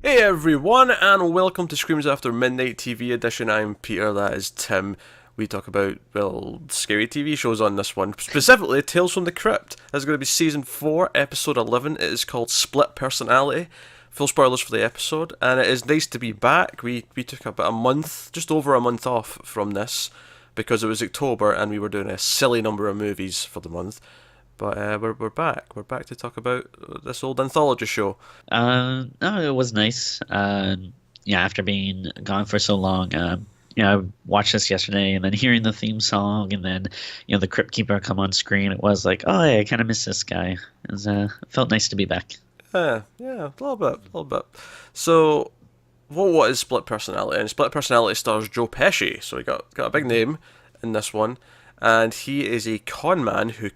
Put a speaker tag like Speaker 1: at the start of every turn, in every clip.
Speaker 1: Hey everyone, and welcome to Screams After Midnight TV edition. I'm Peter, that is Tim. We talk about, scary TV shows on this one. Specifically, Tales from the Crypt. This is going to be Season 4, Episode 11. It is called Split Personality. Full spoilers for the episode, and it is nice to be back. We took about a month, just over a month off from this, because it was October and we were doing a silly number of movies for the month. But we're back. We're back to talk about this old anthology show.
Speaker 2: No, it was nice. Yeah, after being gone for so long, I watched this yesterday, and then hearing the theme song, and then the Crypt Keeper come on screen. It was like, oh, yeah, I kind of miss this guy. It felt nice to be back.
Speaker 1: Yeah, a little bit. So, what is Split Personality? And Split Personality stars Joe Pesci, so he got a big name in this one, and he is a con man who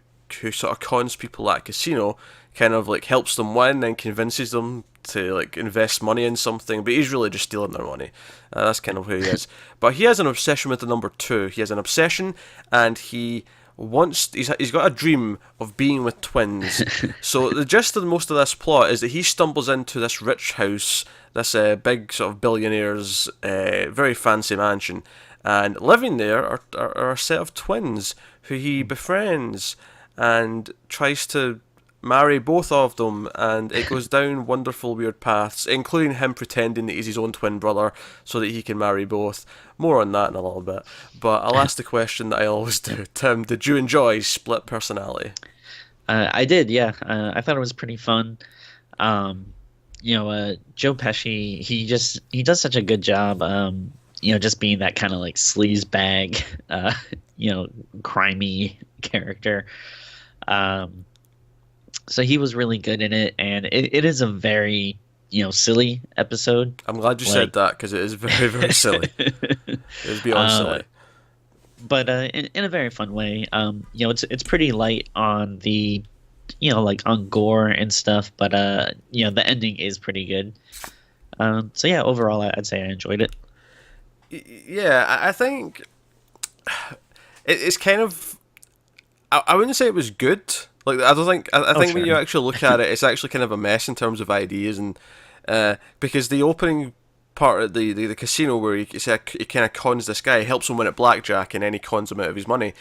Speaker 1: sort of cons people at a casino, kind of like helps them win and convinces them to like invest money in something, but he's really just stealing their money. That's kind of who he is. But he has an obsession with the number two. He has an obsession, and he's got a dream of being with twins. So the gist of most of this plot is that he stumbles into this rich house, this big sort of billionaire's very fancy mansion, and living there are a set of twins who he befriends and tries to marry both of them, and it goes down wonderful weird paths, including him pretending that he's his own twin brother so that he can marry both. More on that in a little bit, but I'll ask the question that I always do. Tim, did you enjoy Split Personality?
Speaker 2: I did, yeah. I thought it was pretty fun. Joe Pesci, he does such a good job. Just being that kind of like sleaze bag, crimey character. So he was really good in it, and it is a very silly episode.
Speaker 1: I'm glad you said that, because it is very, very silly. It is beyond silly.
Speaker 2: But in a very fun way. It's pretty light on the like on gore and stuff, but the ending is pretty good. So yeah, overall I'd say I enjoyed it.
Speaker 1: Yeah, I think it's kind of. I wouldn't say it was good. Like, I don't think. I think
Speaker 2: Sure.
Speaker 1: when you actually look at it, it's actually kind of a mess in terms of ideas, and because the opening part of the casino where he kind of cons this guy, helps him win at blackjack, and then he cons him out of his money,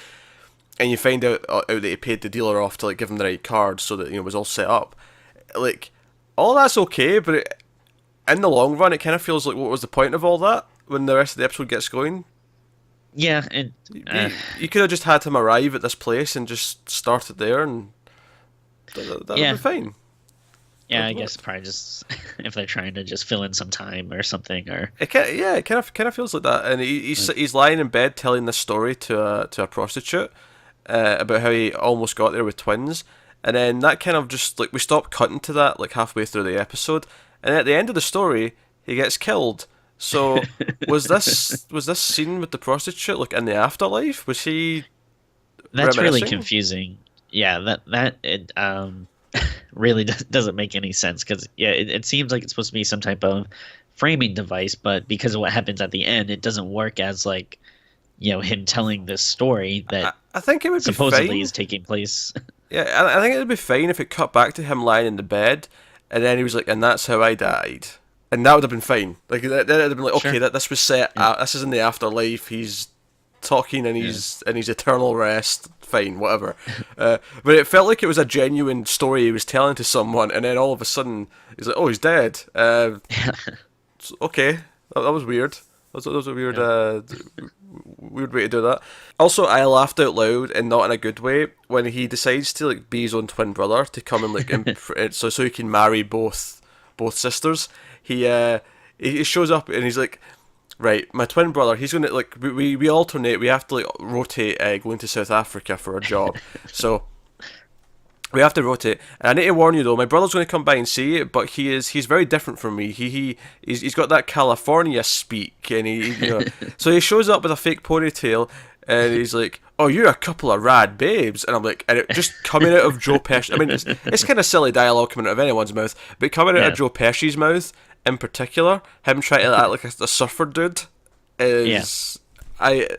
Speaker 1: and you find out that he paid the dealer off to like give him the right card so that it was all set up. Like, all that's okay, but in the long run, it kind of feels like, what was the point of all that when the rest of the episode gets going?
Speaker 2: Yeah, and
Speaker 1: You could have just had him arrive at this place and just started there, and that would
Speaker 2: yeah,
Speaker 1: be fine.
Speaker 2: yeah. I
Speaker 1: That'd
Speaker 2: guess
Speaker 1: work.
Speaker 2: probably just if they're trying to just fill in some time or something, or
Speaker 1: It kind of feels like that. And he's lying in bed telling this story to a prostitute about how he almost got there with twins, and then that kind of just like we stop cutting to that like halfway through the episode, and at the end of the story he gets killed. So was this scene with the prostitute like in the afterlife? Was he
Speaker 2: that's really
Speaker 1: reminiscing?
Speaker 2: confusing. Yeah, that it really doesn't make any sense because yeah, it seems like it's supposed to be some type of framing device, but because of what happens at the end, it doesn't work as like him telling this story that
Speaker 1: I think it would be
Speaker 2: supposedly
Speaker 1: fine.
Speaker 2: is taking place.
Speaker 1: Yeah, I think it would be fine if it cut back to him lying in the bed, and then he was like, "And that's how I died," and that would have been fine. Like that would have been like, okay,
Speaker 2: Sure.
Speaker 1: this was set.
Speaker 2: Yeah.
Speaker 1: This is in the afterlife. He's talking and
Speaker 2: Yeah.
Speaker 1: he's in his eternal rest. Fine, whatever. But it felt like it was a genuine story he was telling to someone, and then all of a sudden he's like, "Oh, he's dead." Okay, that was weird. That was a weird,
Speaker 2: Yeah.
Speaker 1: weird way to do that. Also, I laughed out loud and not in a good way when he decides to like be his own twin brother to come and like so he can marry both sisters. He shows up and he's like, right, my twin brother. He's gonna like we alternate. We have to like rotate going to South Africa for a job. So we have to rotate. And I need to warn you though, my brother's going to come by and see it, but he's very different from me. He's got that California speak, and so he shows up with a fake ponytail, and he's like, "Oh, you're a couple of rad babes," and I'm like, and it just coming out of Joe Pesci. I mean, it's kind of silly dialogue coming out of anyone's mouth, but coming out
Speaker 2: Yeah.
Speaker 1: of Joe Pesci's mouth in particular, him trying to act like a surfer dude is I.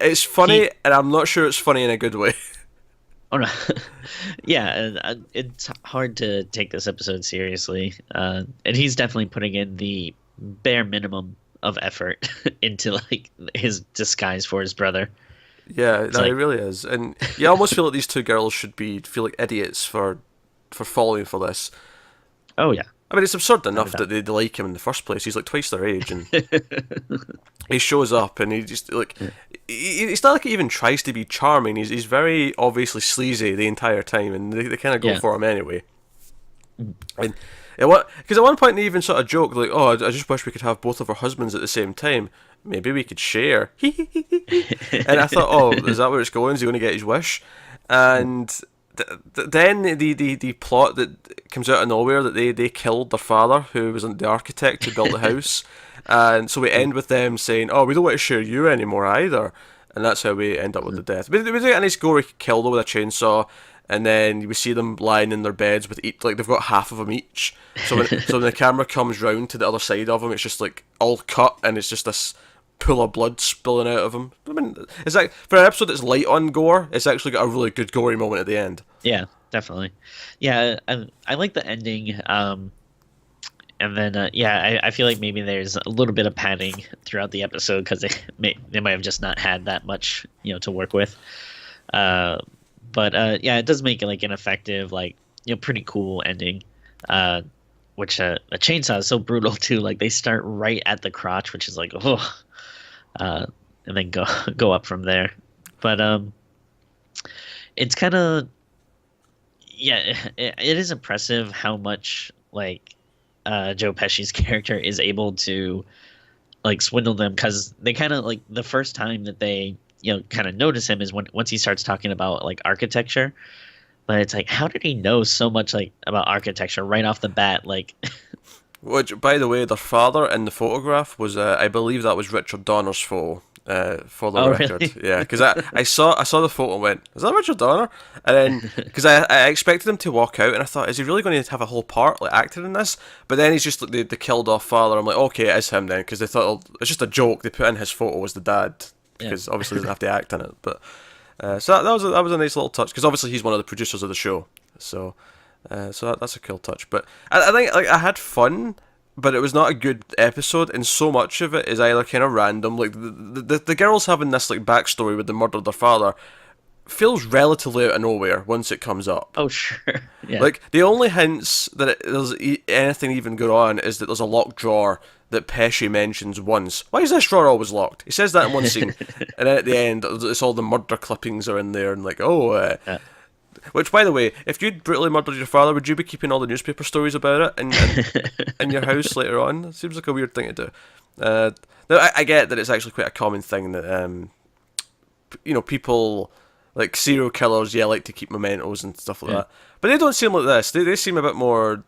Speaker 1: It's funny,
Speaker 2: He
Speaker 1: and I'm not sure it's funny in a good way.
Speaker 2: Oh no, yeah, it's hard to take this episode seriously, and he's definitely putting in the bare minimum of effort into like his disguise for his brother.
Speaker 1: Yeah,
Speaker 2: It's
Speaker 1: no, it
Speaker 2: like,
Speaker 1: really is, and you almost feel like these two girls should be feel like idiots for falling for this.
Speaker 2: oh yeah,
Speaker 1: I mean, it's absurd
Speaker 2: without a
Speaker 1: enough
Speaker 2: doubt.
Speaker 1: that they like him in the first place. He's like twice their age, and he shows up, and he just like it's not like he even tries to be charming. He's very obviously sleazy the entire time, and they kind of go
Speaker 2: Yeah,
Speaker 1: for him anyway. And because at one point they even sort of joke like, "Oh, I just wish we could have both of our husbands at the same time. Maybe we could share." And I thought, "Oh, is that where it's going? Is he going to get his wish?" And then the plot that comes out of nowhere that they killed their father, who was the architect who built the house, and so we end with them saying, "Oh, we don't want to share you anymore either," and that's how we end up with the death. But we do get a nice gory kill though with a chainsaw, and then we see them lying in their beds with each, like they've got half of them each. So when the camera comes round to the other side of them, it's just like all cut, and it's just this pool of blood spilling out of them. I mean, it's like for an episode that's light on gore, it's actually got a really good gory moment at the end.
Speaker 2: yeah, definitely. Yeah, I like the ending. And then yeah, I feel like maybe there's a little bit of padding throughout the episode because they might have just not had that much to work with. Uh, but yeah, it does make it like an effective, like pretty cool ending. Uh, which a chainsaw is so brutal too. Like they start right at the crotch, which is like oh, and then go go up from there. But it's kind of yeah, it is impressive how much like Joe Pesci's character is able to like swindle them because they kind of like the first time that they kind of notice him is when once he starts talking about like architecture. But it's like, how did he know so much like about architecture right off the bat? Like,
Speaker 1: Which, by the way, their father in the photograph was, I believe that was Richard Donner's photo. For the
Speaker 2: oh
Speaker 1: record,
Speaker 2: really?
Speaker 1: yeah, because I saw the photo and went, is that Richard Donner? And then because I expected him to walk out, and I thought, is he really going to have a whole part like acting in this? But then he's just like the killed off father. I'm like, okay, it is him then, because they thought it's just a joke. They put in his photo as the dad
Speaker 2: Yeah.
Speaker 1: because obviously he doesn't have to act in it. But so that was a nice little touch because obviously he's one of the producers of the show. So that's a cool touch. But I think like I had fun, but it was not a good episode, and so much of it is either kind of random. Like the girls having this like backstory with the murder of their father feels relatively out of nowhere once it comes up.
Speaker 2: Oh sure. Yeah.
Speaker 1: Like the only hints that there's anything even going on is that there's a locked drawer that Pesci mentions once. Why is this drawer always locked? He says that in one scene, and then at the end, it's all the murder clippings are in there, and like, oh,
Speaker 2: Yeah.
Speaker 1: which, by the way, if you'd brutally murdered your father, would you be keeping all the newspaper stories about it in your house later on? It seems like a weird thing to do. Now, I get that it's actually quite a common thing that people like serial killers, yeah, like to keep mementos and stuff like
Speaker 2: Yeah.
Speaker 1: that. But they don't seem like this. They seem a bit more.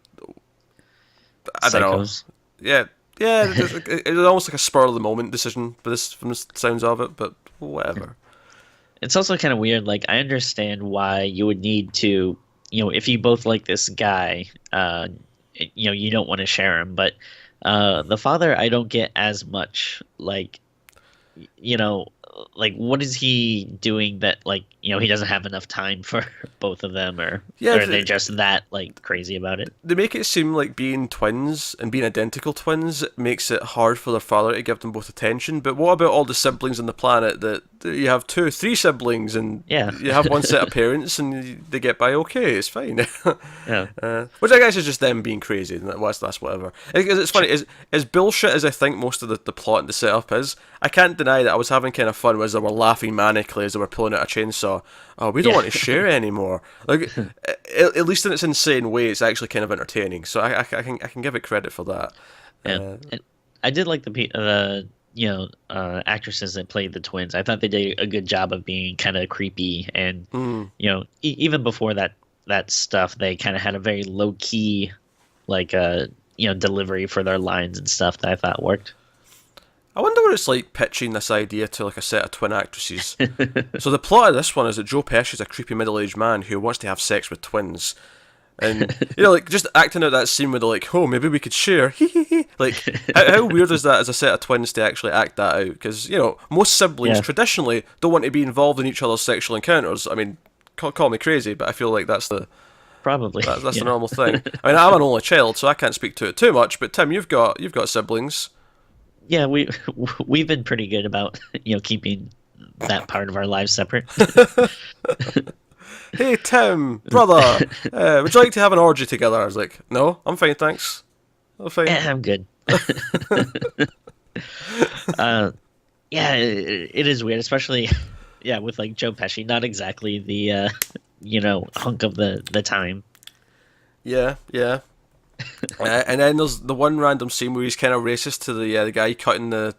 Speaker 1: I don't know.
Speaker 2: Psychos.
Speaker 1: Yeah, yeah. It's almost like a spur of the moment decision, but this from the sounds of it. But whatever.
Speaker 2: It's also kind of weird. Like I understand why you would need to, if you both like this guy, you don't want to share him. But the father, I don't get as much. Like, you know, like what is he doing that like he doesn't have enough time for both of them, or
Speaker 1: Yeah,
Speaker 2: are they just that like crazy about it?
Speaker 1: they make it seem like being twins and being identical twins makes it hard for their father to give them both attention. But what about all the siblings on the planet that you have two, three siblings, and
Speaker 2: Yeah.
Speaker 1: you have one set of parents and they get by okay, it's fine.
Speaker 2: Yeah.
Speaker 1: Which I guess is just them being crazy, and that's whatever. Because it's funny, as bullshit as I think most of the plot and the setup is, I can't deny that I was having kind of fun as they were laughing manically as they were pulling out a chainsaw. Oh, we don't
Speaker 2: Yeah.
Speaker 1: want to share anymore. Like, at least in its insane way, it's actually kind of entertaining. So I can give it credit for that.
Speaker 2: Yeah, and I did like actresses that played the twins. I thought they did a good job of being kind of creepy, and even before that stuff, they kind of had a very low key, like delivery for their lines and stuff that I thought worked.
Speaker 1: I wonder what it's like pitching this idea to like a set of twin actresses. So the plot of this one is that Joe Pesci is a creepy middle-aged man who wants to have sex with twins. And, like, just acting out that scene where they're like, oh, maybe we could share. Like, how weird is that as a set of twins to actually act that out? Because, most siblings
Speaker 2: Yeah.
Speaker 1: traditionally don't want to be involved in each other's sexual encounters. I mean, call me crazy, but I feel like
Speaker 2: Probably.
Speaker 1: that's the
Speaker 2: Yeah.
Speaker 1: normal thing. I mean, I'm an only child, so I can't speak to it too much. But Tim, you've got siblings.
Speaker 2: Yeah, we've been pretty good about, keeping that part of our lives separate.
Speaker 1: Hey Tim, brother, would you like to have an orgy together? I was like, no, I'm fine, thanks. I'm fine.
Speaker 2: I'm good. Uh, yeah, it is weird, especially yeah, with like Joe Pesci, not exactly the hunk of the time.
Speaker 1: Yeah, yeah. And then there's the one random scene where he's kind of racist to the guy cutting the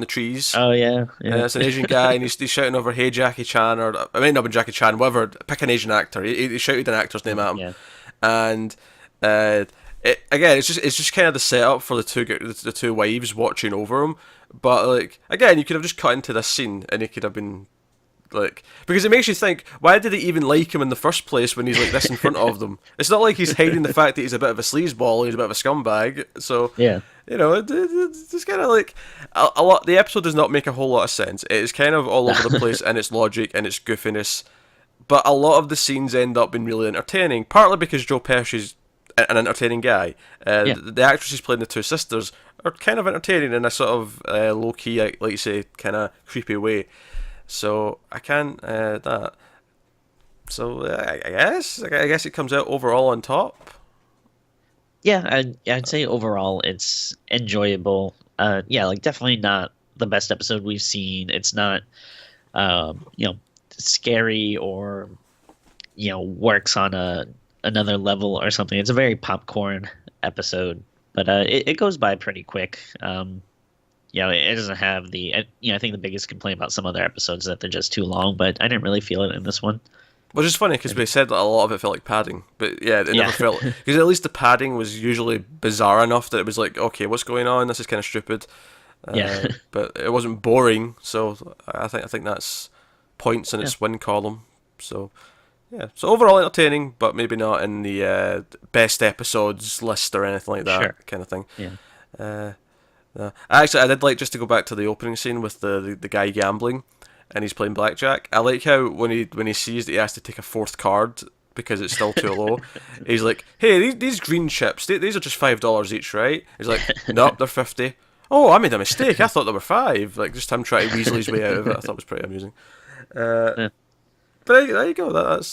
Speaker 1: trees.
Speaker 2: Oh yeah, yeah,
Speaker 1: It's an Asian guy, and he's shouting over, "Hey Jackie Chan," or it might not be Jackie Chan, whatever. Pick an Asian actor. He shouted an actor's name at him,
Speaker 2: yeah,
Speaker 1: and again, it's just kind of the setup for the two wives watching over him. But like again, you could have just cut into this scene, and he could have been like, because it makes you think, why did they even like him in the first place when he's like this in front of them? It's not like he's hiding the fact that he's a bit of a sleazeball, he's a bit of a scumbag. So
Speaker 2: yeah.
Speaker 1: it's kind of like a lot. The episode does not make a whole lot of sense. It is kind of all over the place in its logic and its goofiness, but a lot of the scenes end up being really entertaining. Partly because Joe Pesci's an entertaining guy.
Speaker 2: Yeah.
Speaker 1: The actresses playing the two sisters are kind of entertaining in a sort of low key, like you say, kind of creepy way. So I can that. So I guess it comes out overall on top.
Speaker 2: Yeah, I'd say overall it's enjoyable. Yeah, like definitely not the best episode we've seen. It's not, scary or works on another level or something. It's a very popcorn episode, but it goes by pretty quick. It doesn't have I think the biggest complaint about some other episodes is that they're just too long, but I didn't really feel it in this one.
Speaker 1: Which is funny because we said that a lot of it felt like padding, but yeah, it
Speaker 2: Yeah.
Speaker 1: never felt, because at least the padding was usually bizarre enough that it was like, okay, what's going on? This is kind of stupid.
Speaker 2: Yeah.
Speaker 1: But it wasn't boring, so I think that's points in
Speaker 2: Yeah.
Speaker 1: its win column. So yeah, so overall entertaining, but maybe not in the best episodes list or anything like that
Speaker 2: Sure.
Speaker 1: kind of thing.
Speaker 2: Yeah.
Speaker 1: Uh, Actually, I did like, just to go back to the opening scene with the guy gambling, and he's playing blackjack. I like how when he sees that he has to take a fourth card because it's still too low, he's like, "Hey, these green chips, these are just $5 each, right?" He's like, "Nope, they're 50." Oh, I made a mistake. I thought there were five. Like, just him trying to weasel his way out of it. I thought it was pretty amusing.
Speaker 2: Yeah.
Speaker 1: But there you go. That's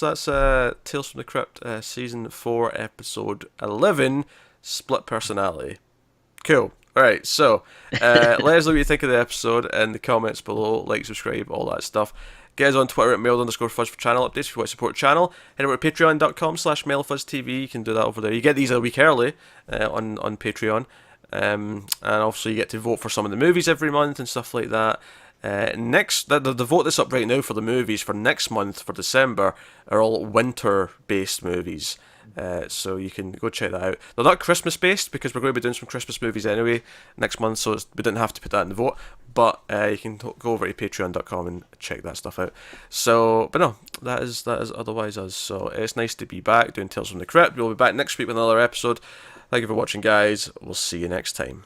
Speaker 1: Tales from the Crypt, season 4, episode 11, split personality. Cool. Alright, so let us know what you think of the episode in the comments below. Like, subscribe, all that stuff. Get us on Twitter at mailed_fuzz for channel updates if you want to support the channel. Head over to patreon.com/mailfuzztv. You can do that over there. You get these a week early on Patreon. And also you get to vote for some of the movies every month and stuff like that. The vote that's up right now for the movies for next month, for December, are all winter-based movies. So you can go check that out. They're not Christmas based because we're going to be doing some Christmas movies anyway next month, so we didn't have to put that in the vote. But you can go over to patreon.com and check that stuff out. So, but no, that is otherwise us. So it's nice to be back doing Tales from the Crypt. We'll be back next week with another episode. Thank you for watching, guys. We'll see you next time.